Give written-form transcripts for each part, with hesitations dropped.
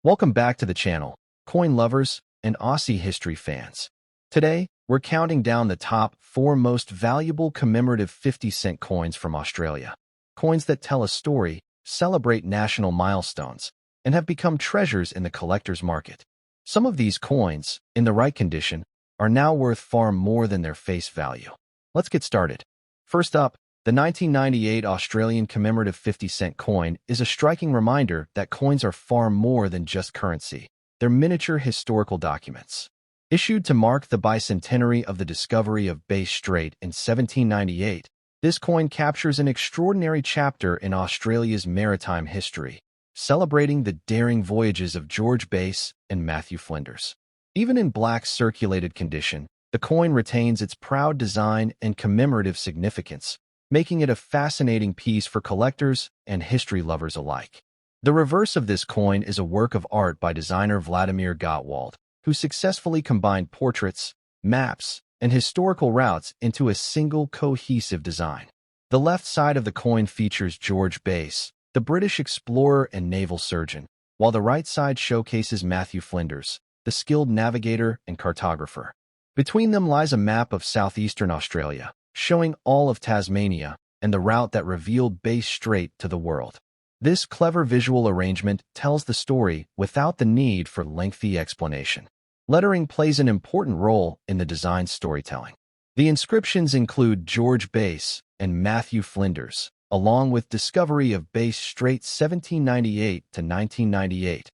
Welcome back to the channel, coin lovers and Aussie history fans. Today, we're counting down the top 4 most valuable commemorative 50-cent coins from Australia. Coins that tell a story, celebrate national milestones, and have become treasures in the collector's market. Some of these coins, in the right condition, are now worth far more than their face value. Let's get started. First up, the 1998 Australian commemorative 50-cent coin is a striking reminder that coins are far more than just currency. They're miniature historical documents. Issued to mark the bicentenary of the discovery of Bass Strait in 1798, this coin captures an extraordinary chapter in Australia's maritime history, celebrating the daring voyages of George Bass and Matthew Flinders. Even in black circulated condition, the coin retains its proud design and commemorative significance, making it a fascinating piece for collectors and history lovers alike. The reverse of this coin is a work of art by designer Vladimir Gottwald, who successfully combined portraits, maps, and historical routes into a single cohesive design. The left side of the coin features George Bass, the British explorer and naval surgeon, while the right side showcases Matthew Flinders, the skilled navigator and cartographer. Between them lies a map of southeastern Australia, showing all of Tasmania and the route that revealed Bass Strait to the world. This clever visual arrangement tells the story without the need for lengthy explanation. Lettering plays an important role in the design's storytelling. The inscriptions include George Bass and Matthew Flinders, along with discovery of Bass Strait 1798 to 1998,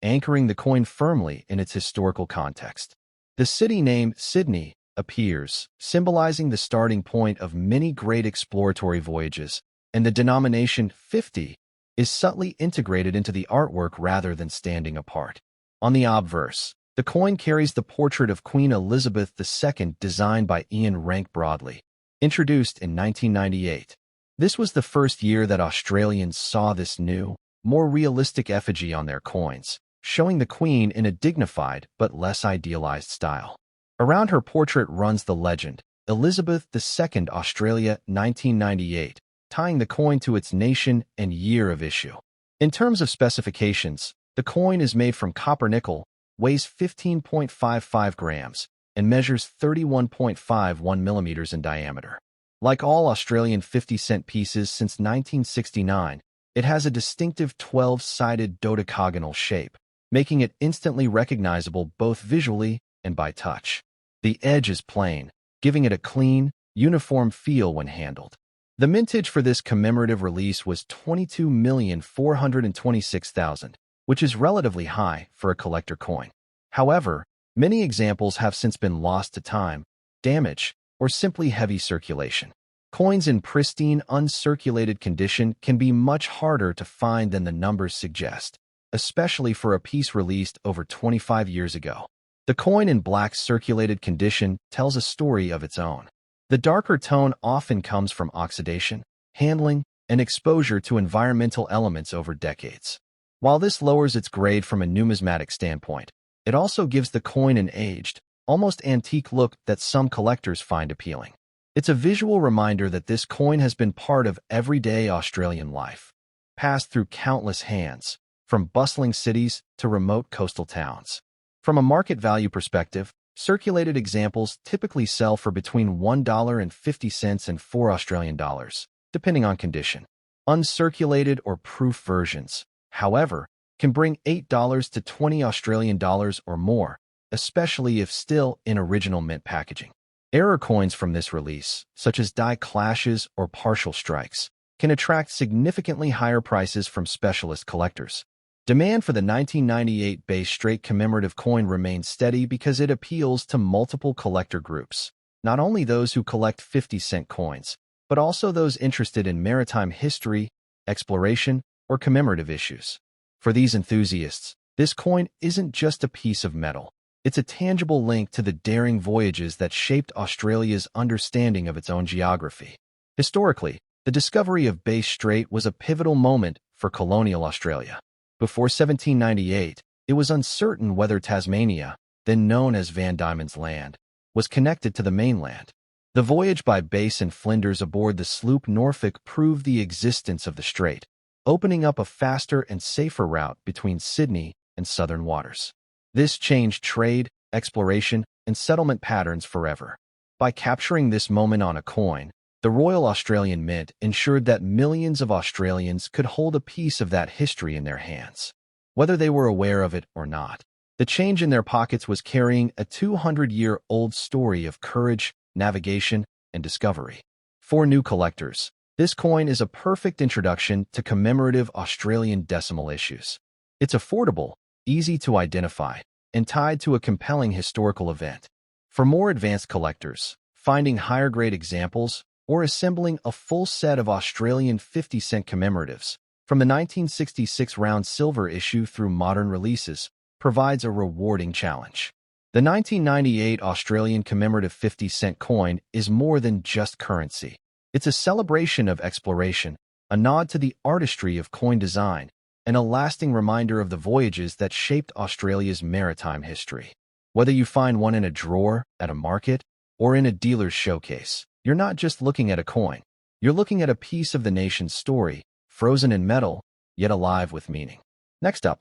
anchoring the coin firmly in its historical context. The city name Sydney appears, symbolizing the starting point of many great exploratory voyages, and the denomination 50 is subtly integrated into the artwork rather than standing apart. On the obverse, the coin carries the portrait of Queen Elizabeth II designed by Ian Rank Broadley, introduced in 1998. This was the first year that Australians saw this new, more realistic effigy on their coins, showing the Queen in a dignified but less idealized style. Around her portrait runs the legend, Elizabeth II Australia 1998, tying the coin to its nation and year of issue. In terms of specifications, the coin is made from copper nickel, weighs 15.55 grams, and measures 31.51 millimeters in diameter. Like all Australian 50-cent pieces since 1969, it has a distinctive 12-sided dodecagonal shape, making it instantly recognizable both visually and by touch. The edge is plain, giving it a clean, uniform feel when handled. The mintage for this commemorative release was 22,426,000, which is relatively high for a collector coin. However, many examples have since been lost to time, damage, or simply heavy circulation. Coins in pristine, uncirculated condition can be much harder to find than the numbers suggest, especially for a piece released over 25 years ago. The coin in black circulated condition tells a story of its own. The darker tone often comes from oxidation, handling, and exposure to environmental elements over decades. While this lowers its grade from a numismatic standpoint, it also gives the coin an aged, almost antique look that some collectors find appealing. It's a visual reminder that this coin has been part of everyday Australian life, passed through countless hands, from bustling cities to remote coastal towns. From a market value perspective, circulated examples typically sell for between $1.50 and $4 Australian dollars, depending on condition. Uncirculated or proof versions, however, can bring $8 to $20 Australian dollars or more, especially if still in original mint packaging. Error coins from this release, such as die clashes or partial strikes, can attract significantly higher prices from specialist collectors. Demand for the 1998 Bass Strait commemorative coin remains steady because it appeals to multiple collector groups, not only those who collect 50-cent coins, but also those interested in maritime history, exploration, or commemorative issues. For these enthusiasts, this coin isn't just a piece of metal. It's a tangible link to the daring voyages that shaped Australia's understanding of its own geography. Historically, the discovery of Bass Strait was a pivotal moment for colonial Australia. Before 1798, it was uncertain whether Tasmania, then known as Van Diemen's Land, was connected to the mainland. The voyage by Bass and Flinders aboard the sloop Norfolk proved the existence of the strait, opening up a faster and safer route between Sydney and southern waters. This changed trade, exploration, and settlement patterns forever. By capturing this moment on a coin, the Royal Australian Mint ensured that millions of Australians could hold a piece of that history in their hands. Whether they were aware of it or not, the change in their pockets was carrying a 200-year-old story of courage, navigation, and discovery. For new collectors, this coin is a perfect introduction to commemorative Australian decimal issues. It's affordable, easy to identify, and tied to a compelling historical event. For more advanced collectors, finding higher-grade examples or assembling a full set of Australian 50-cent commemoratives, from the 1966 round silver issue through modern releases, provides a rewarding challenge. The 1998 Australian commemorative 50-cent coin is more than just currency. It's a celebration of exploration, a nod to the artistry of coin design, and a lasting reminder of the voyages that shaped Australia's maritime history. Whether you find one in a drawer, at a market, or in a dealer's showcase, you're not just looking at a coin. You're looking at a piece of the nation's story, frozen in metal, yet alive with meaning. Next up,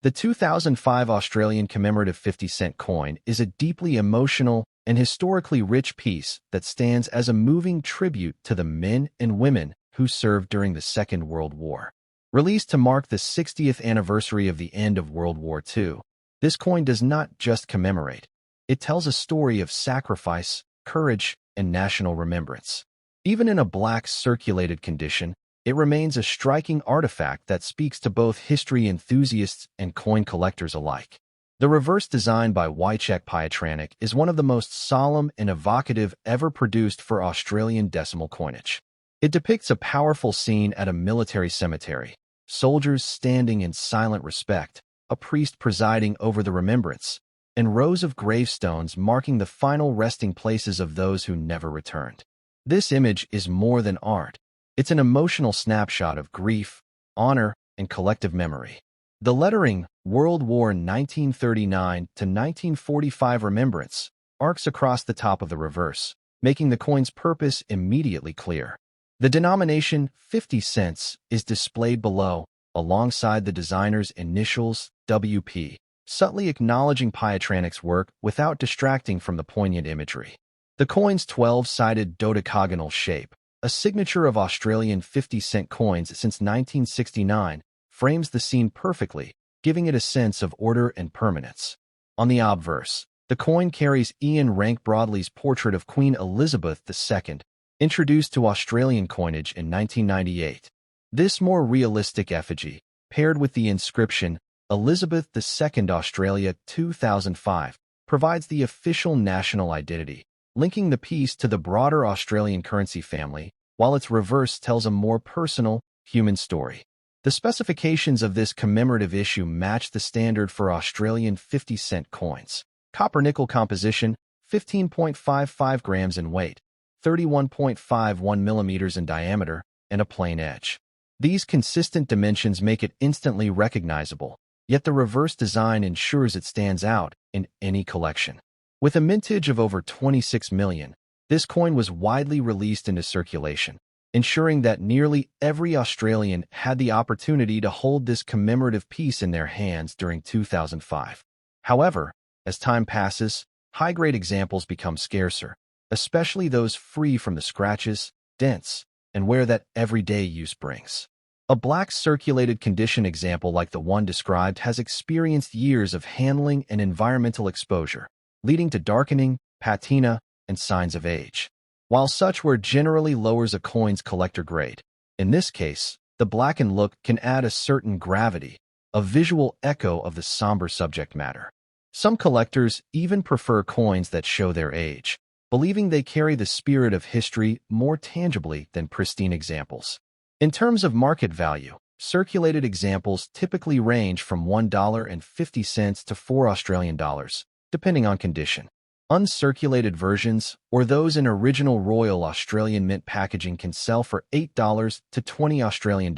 the 2005 Australian commemorative 50-cent coin is a deeply emotional and historically rich piece that stands as a moving tribute to the men and women who served during the Second World War. Released to mark the 60th anniversary of the end of World War II, this coin does not just commemorate. It tells a story of sacrifice, courage, and national remembrance. Even in a black circulated condition, it remains a striking artifact that speaks to both history enthusiasts and coin collectors alike. The reverse design by Wycheck Pietranic is one of the most solemn and evocative ever produced for Australian decimal coinage. It depicts a powerful scene at a military cemetery, soldiers standing in silent respect, a priest presiding over the remembrance, and rows of gravestones marking the final resting places of those who never returned. This image is more than art. It's an emotional snapshot of grief, honor, and collective memory. The lettering, World War 1939 to 1945 Remembrance, arcs across the top of the reverse, making the coin's purpose immediately clear. The denomination 50 cents is displayed below, alongside the designer's initials, WP, subtly acknowledging Pietranic's work without distracting from the poignant imagery. The coin's 12-sided dodecagonal shape, a signature of Australian 50-cent coins since 1969, frames the scene perfectly, giving it a sense of order and permanence. On the obverse, the coin carries Ian Rank Broadley's portrait of Queen Elizabeth II, introduced to Australian coinage in 1998. This more realistic effigy, paired with the inscription, Elizabeth II Australia 2005, provides the official national identity, linking the piece to the broader Australian currency family, while its reverse tells a more personal, human story. The specifications of this commemorative issue match the standard for Australian 50-cent coins. Copper-nickel composition, 15.55 grams in weight, 31.51 millimeters in diameter, and a plain edge. These consistent dimensions make it instantly recognizable, yet the reverse design ensures it stands out in any collection. With a mintage of over 26 million, this coin was widely released into circulation, ensuring that nearly every Australian had the opportunity to hold this commemorative piece in their hands during 2005. However, as time passes, high-grade examples become scarcer, especially those free from the scratches, dents, and wear that everyday use brings. A black circulated condition example like the one described has experienced years of handling and environmental exposure, leading to darkening, patina, and signs of age. While such wear generally lowers a coin's collector grade, in this case, the blackened look can add a certain gravity, a visual echo of the somber subject matter. Some collectors even prefer coins that show their age, believing they carry the spirit of history more tangibly than pristine examples. In terms of market value, circulated examples typically range from $1.50 to $4 Australian, depending on condition. Uncirculated versions, or those in original Royal Australian Mint packaging, can sell for $8 to $20 Australian,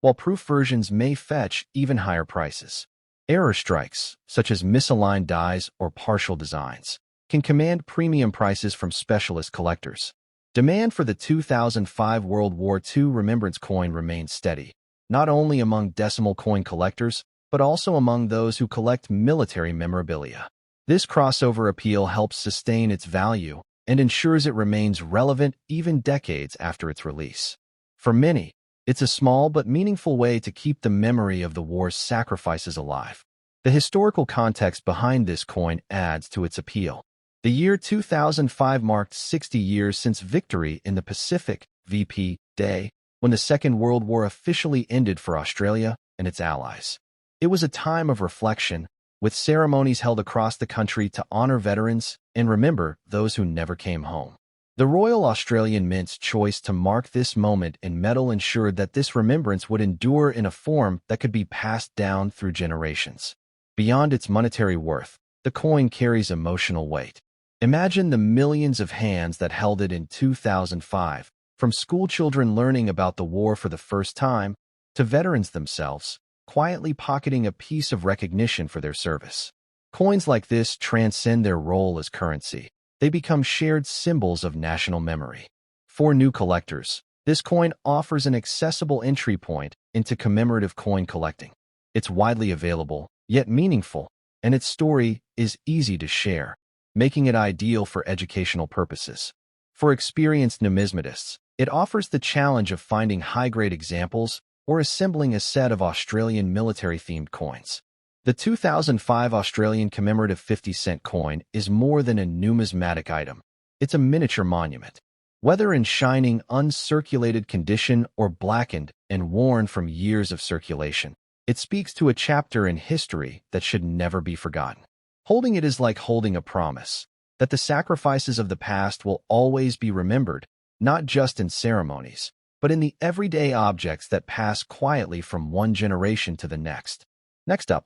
while proof versions may fetch even higher prices. Error strikes, such as misaligned dies or partial designs, can command premium prices from specialist collectors. Demand for the 2005 World War II Remembrance coin remains steady, not only among decimal coin collectors, but also among those who collect military memorabilia. This crossover appeal helps sustain its value and ensures it remains relevant even decades after its release. For many, it's a small but meaningful way to keep the memory of the war's sacrifices alive. The historical context behind this coin adds to its appeal. The year 2005 marked 60 years since victory in the Pacific (VP) Day, when the Second World War officially ended for Australia and its allies. It was a time of reflection, with ceremonies held across the country to honor veterans and remember those who never came home. The Royal Australian Mint's choice to mark this moment in metal ensured that this remembrance would endure in a form that could be passed down through generations. Beyond its monetary worth, the coin carries emotional weight. Imagine the millions of hands that held it in 2005, from schoolchildren learning about the war for the first time to veterans themselves, quietly pocketing a piece of recognition for their service. Coins like this transcend their role as currency. They become shared symbols of national memory. For new collectors, this coin offers an accessible entry point into commemorative coin collecting. It's widely available, yet meaningful, and its story is easy to share, making it ideal for educational purposes. For experienced numismatists, it offers the challenge of finding high-grade examples or assembling a set of Australian military-themed coins. The 2005 Australian Commemorative 50-cent coin is more than a numismatic item. It's a miniature monument. Whether in shining, uncirculated condition or blackened and worn from years of circulation, it speaks to a chapter in history that should never be forgotten. Holding it is like holding a promise that the sacrifices of the past will always be remembered, not just in ceremonies, but in the everyday objects that pass quietly from one generation to the next. Next up,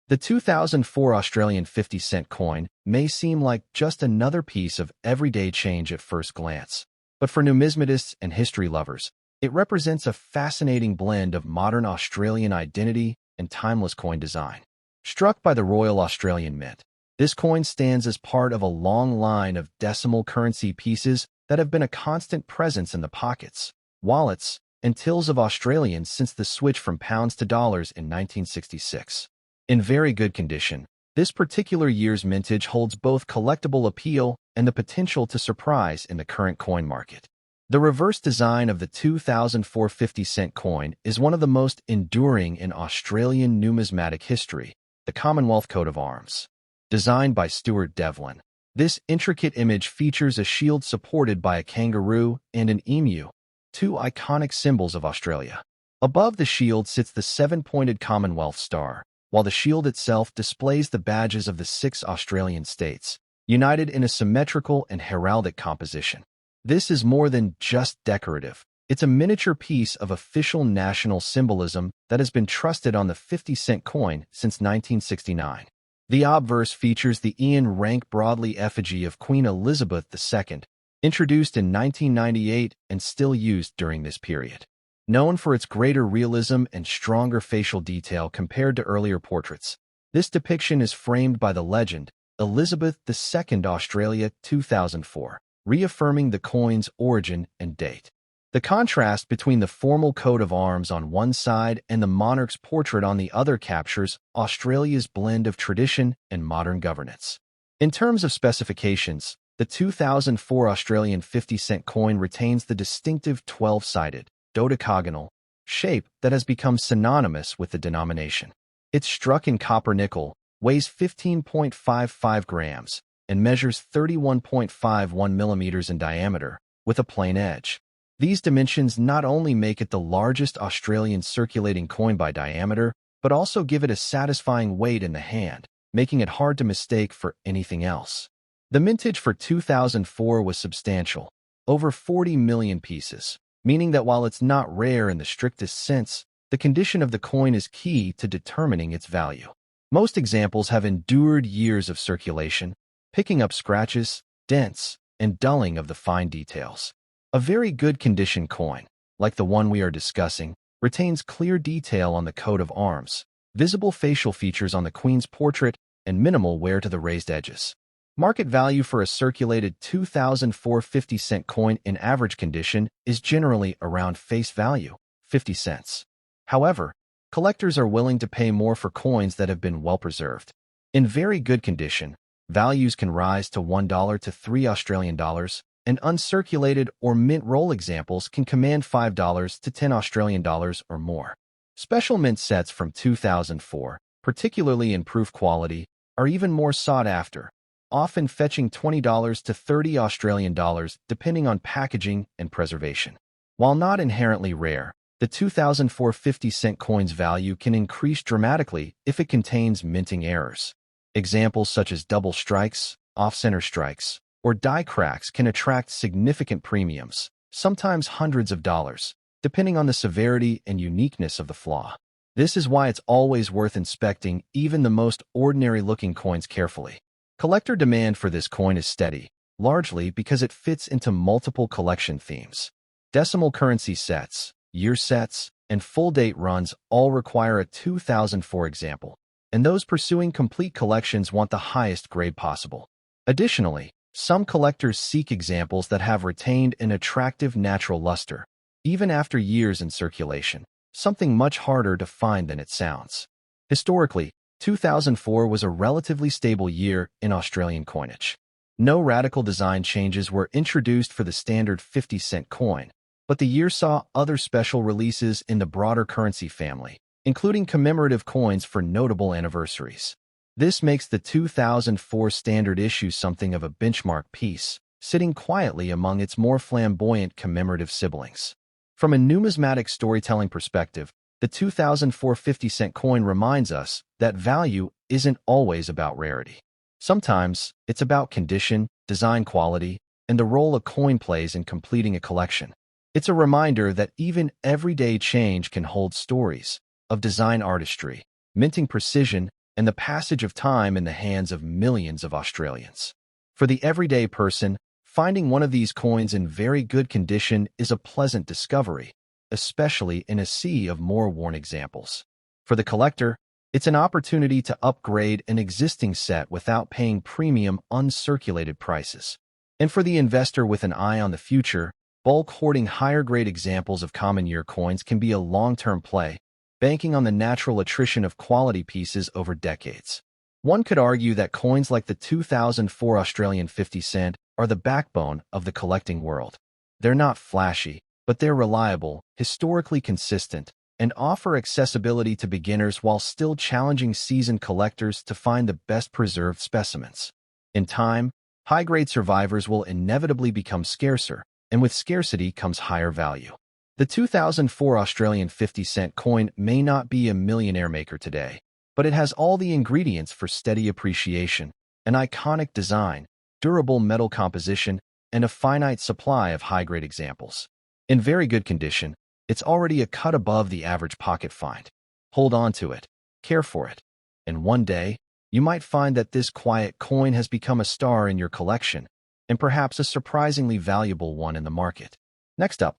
the 2004 Australian 50-cent coin may seem like just another piece of everyday change at first glance, but for numismatists and history lovers, it represents a fascinating blend of modern Australian identity and timeless coin design. Struck by the Royal Australian Mint, this coin stands as part of a long line of decimal currency pieces that have been a constant presence in the pockets, wallets, and tills of Australians since the switch from pounds to dollars in 1966. In very good condition, this particular year's mintage holds both collectible appeal and the potential to surprise in the current coin market. The reverse design of the 2004 50-cent coin is one of the most enduring in Australian numismatic history, the Commonwealth coat of arms. Designed by Stuart Devlin, this intricate image features a shield supported by a kangaroo and an emu, two iconic symbols of Australia. Above the shield sits the seven-pointed Commonwealth star, while the shield itself displays the badges of the 6 Australian states, united in a symmetrical and heraldic composition. This is more than just decorative. It's a miniature piece of official national symbolism that has been trusted on the 50-cent coin since 1969. The obverse features the Ian Rank Broadley effigy of Queen Elizabeth II, introduced in 1998 and still used during this period. Known for its greater realism and stronger facial detail compared to earlier portraits, this depiction is framed by the legend, Elizabeth II Australia 2004, reaffirming the coin's origin and date. The contrast between the formal coat of arms on one side and the monarch's portrait on the other captures Australia's blend of tradition and modern governance. In terms of specifications, the 2004 Australian 50-cent coin retains the distinctive 12-sided, dodecagonal shape that has become synonymous with the denomination. It's struck in copper-nickel, weighs 15.55 grams, and measures 31.51 millimeters in diameter, with a plain edge. These dimensions not only make it the largest Australian circulating coin by diameter, but also give it a satisfying weight in the hand, making it hard to mistake for anything else. The mintage for 2004 was substantial, over 40 million pieces, meaning that while it's not rare in the strictest sense, the condition of the coin is key to determining its value. Most examples have endured years of circulation, picking up scratches, dents, and dulling of the fine details. A very good condition coin, like the one we are discussing, retains clear detail on the coat of arms, visible facial features on the Queen's portrait, and minimal wear to the raised edges. Market value for a circulated 2004 50-cent coin in average condition is generally around face value, 50 cents. However, collectors are willing to pay more for coins that have been well preserved. In very good condition, values can rise to $1 to $3 Australian, and uncirculated or mint roll examples can command $5 to $10 Australian or more. Special mint sets from 2004, particularly in proof quality, are even more sought after, often fetching $20 to $30 Australian depending on packaging and preservation. While not inherently rare, the 2004 50-cent coin's value can increase dramatically if it contains minting errors. Examples such as double strikes, off-center strikes, or die cracks can attract significant premiums, sometimes hundreds of dollars, depending on the severity and uniqueness of the flaw. This is why it's always worth inspecting even the most ordinary-looking coins carefully. Collector demand for this coin is steady, largely because it fits into multiple collection themes. Decimal currency sets, year sets, and full-date runs all require a 2004 example, and those pursuing complete collections want the highest grade possible. Additionally, some collectors seek examples that have retained an attractive natural luster, even after years in circulation, something much harder to find than it sounds. Historically, 2004 was a relatively stable year in Australian coinage. No radical design changes were introduced for the standard 50-cent coin, but the year saw other special releases in the broader currency family, including commemorative coins for notable anniversaries. This makes the 2004 standard issue something of a benchmark piece, sitting quietly among its more flamboyant commemorative siblings. From a numismatic storytelling perspective, the 2004 50-cent coin reminds us that value isn't always about rarity. Sometimes, it's about condition, design quality, and the role a coin plays in completing a collection. It's a reminder that even everyday change can hold stories of design artistry, minting precision, and the passage of time in the hands of millions of Australians. For the everyday person, finding one of these coins in very good condition is a pleasant discovery, especially in a sea of more worn examples. For the collector, it's an opportunity to upgrade an existing set without paying premium uncirculated prices. And for the investor with an eye on the future, bulk hoarding higher-grade examples of common year coins can be a long-term play, banking on the natural attrition of quality pieces over decades. One could argue that coins like the 2004 Australian 50 cent are the backbone of the collecting world. They're not flashy, but they're reliable, historically consistent, and offer accessibility to beginners while still challenging seasoned collectors to find the best-preserved specimens. In time, high-grade survivors will inevitably become scarcer, and with scarcity comes higher value. The 2004 Australian 50-cent coin may not be a millionaire maker today, but it has all the ingredients for steady appreciation, an iconic design, durable metal composition, and a finite supply of high-grade examples. In very good condition, it's already a cut above the average pocket find. Hold on to it, care for it, and one day, you might find that this quiet coin has become a star in your collection, and perhaps a surprisingly valuable one in the market. Next up,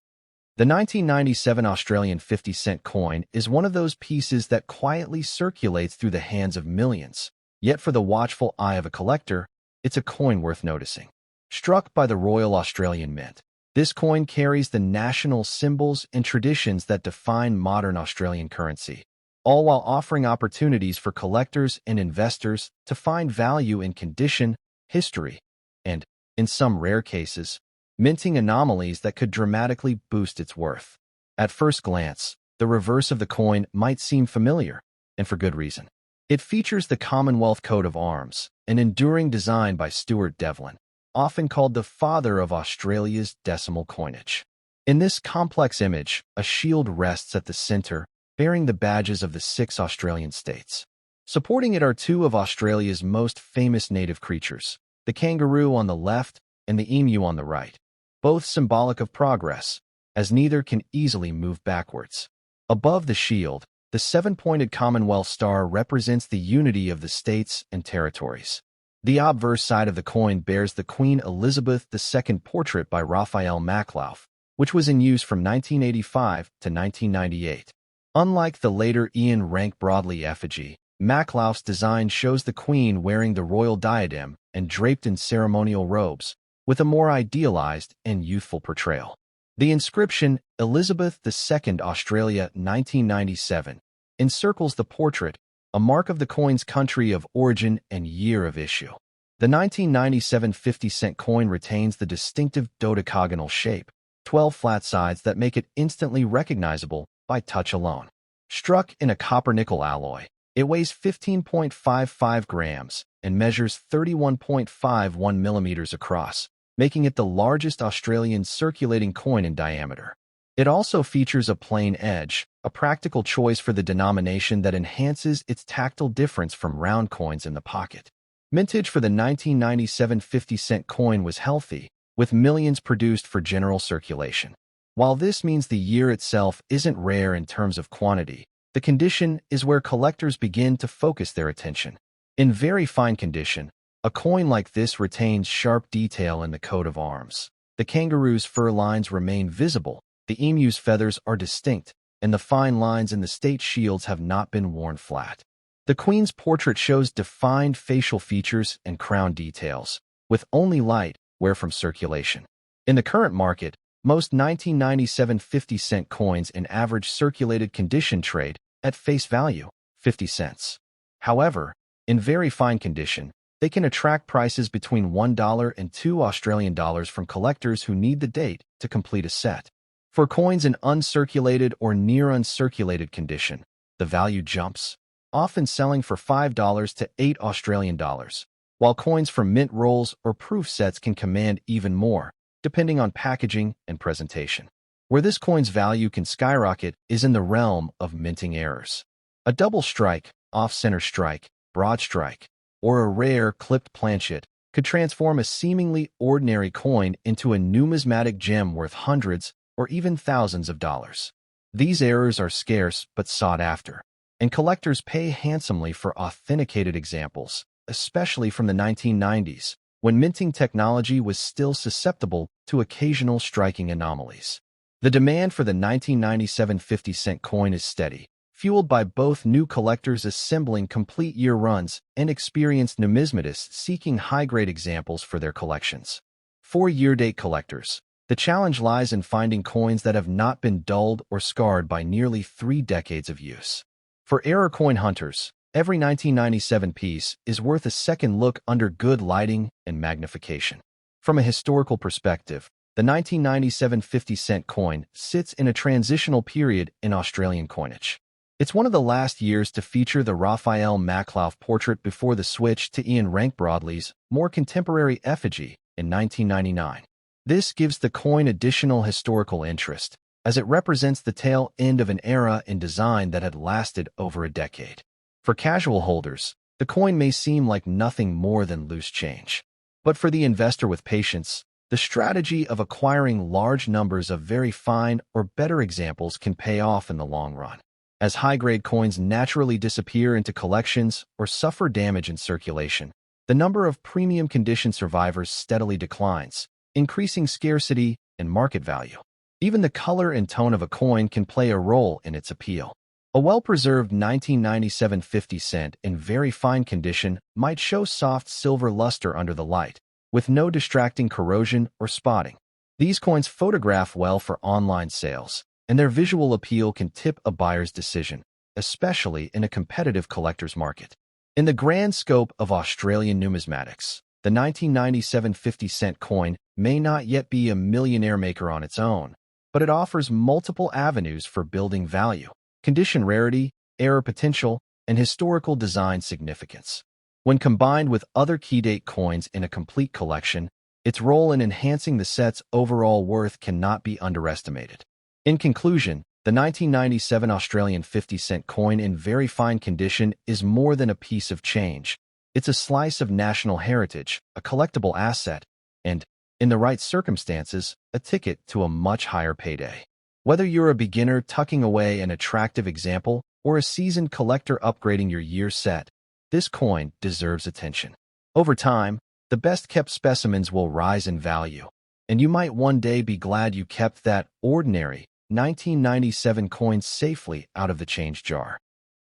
the 1997 Australian 50-cent coin is one of those pieces that quietly circulates through the hands of millions. Yet for the watchful eye of a collector, it's a coin worth noticing. Struck by the Royal Australian Mint, this coin carries the national symbols and traditions that define modern Australian currency, all while offering opportunities for collectors and investors to find value in condition, history, and, in some rare cases, minting anomalies that could dramatically boost its worth. At first glance, the reverse of the coin might seem familiar, and for good reason. It features the Commonwealth coat of arms, an enduring design by Stuart Devlin, often called the father of Australia's decimal coinage. In this complex image, a shield rests at the center, bearing the badges of the 6 Australian states. Supporting it are 2 of Australia's most famous native creatures, the kangaroo on the left and the emu on the right, both symbolic of progress, as neither can easily move backwards. Above the shield, the 7-pointed Commonwealth star represents the unity of the states and territories. The obverse side of the coin bears the Queen Elizabeth II portrait by Raphael Maklauf, which was in use from 1985 to 1998. Unlike the later Ian Rank Broadley effigy, Maklauf's design shows the Queen wearing the royal diadem and draped in ceremonial robes, with a more idealized and youthful portrayal. The inscription, Elizabeth II Australia 1997, encircles the portrait, a mark of the coin's country of origin and year of issue. The 1997 50-cent coin retains the distinctive dodecagonal shape, 12 flat sides that make it instantly recognizable by touch alone. Struck in a copper-nickel alloy, it weighs 15.55 grams and measures 31.51 millimeters across, making it the largest Australian circulating coin in diameter. It also features a plain edge, a practical choice for the denomination that enhances its tactile difference from round coins in the pocket. Mintage for the 1997 50-cent coin was healthy, with millions produced for general circulation. While this means the year itself isn't rare in terms of quantity, the condition is where collectors begin to focus their attention. In very fine condition, a coin like this retains sharp detail in the coat of arms. The kangaroo's fur lines remain visible, the emu's feathers are distinct, and the fine lines in the state shields have not been worn flat. The Queen's portrait shows defined facial features and crown details, with only light wear from circulation. In the current market, most 1997 50-cent coins in average circulated condition trade at face value, 50 cents. However, in very fine condition, they can attract prices between $1 and $2 from collectors who need the date to complete a set. For coins in uncirculated or near uncirculated condition, the value jumps, often selling for $5 to $8, while coins from mint rolls or proof sets can command even more, depending on packaging and presentation. Where this coin's value can skyrocket is in the realm of minting errors. A double strike, off-center strike, broad strike, or a rare clipped planchet could transform a seemingly ordinary coin into a numismatic gem worth hundreds or even thousands of dollars. These errors are scarce but sought after, and collectors pay handsomely for authenticated examples, especially from the 1990s, when minting technology was still susceptible to occasional striking anomalies. The demand for the 1997 50-cent coin is steady, fueled by both new collectors assembling complete year runs and experienced numismatists seeking high-grade examples for their collections. For year-date collectors, the challenge lies in finding coins that have not been dulled or scarred by nearly 3 decades of use. For error coin hunters, every 1997 piece is worth a second look under good lighting and magnification. From a historical perspective, the 1997 50-cent coin sits in a transitional period in Australian coinage. It's one of the last years to feature the Raphael Maklauf portrait before the switch to Ian Rank Broadley's more contemporary effigy in 1999. This gives the coin additional historical interest, as it represents the tail end of an era in design that had lasted over a decade. For casual holders, the coin may seem like nothing more than loose change. But for the investor with patience, the strategy of acquiring large numbers of very fine or better examples can pay off in the long run. As high-grade coins naturally disappear into collections or suffer damage in circulation, the number of premium condition survivors steadily declines, increasing scarcity and market value. Even the color and tone of a coin can play a role in its appeal. A well-preserved 1997 50-cent in very fine condition might show soft silver luster under the light, with no distracting corrosion or spotting. These coins photograph well for online sales, and their visual appeal can tip a buyer's decision, especially in a competitive collector's market. In the grand scope of Australian numismatics, the 1997 50-cent coin may not yet be a millionaire maker on its own, but it offers multiple avenues for building value, condition rarity, error potential, and historical design significance. When combined with other key-date coins in a complete collection, its role in enhancing the set's overall worth cannot be underestimated. In conclusion, the 1997 Australian 50-cent coin in very fine condition is more than a piece of change. It's a slice of national heritage, a collectible asset, and, in the right circumstances, a ticket to a much higher payday. Whether you're a beginner tucking away an attractive example or a seasoned collector upgrading your year set, this coin deserves attention. Over time, the best-kept specimens will rise in value, and you might one day be glad you kept that ordinary 1997 coin safely out of the change jar.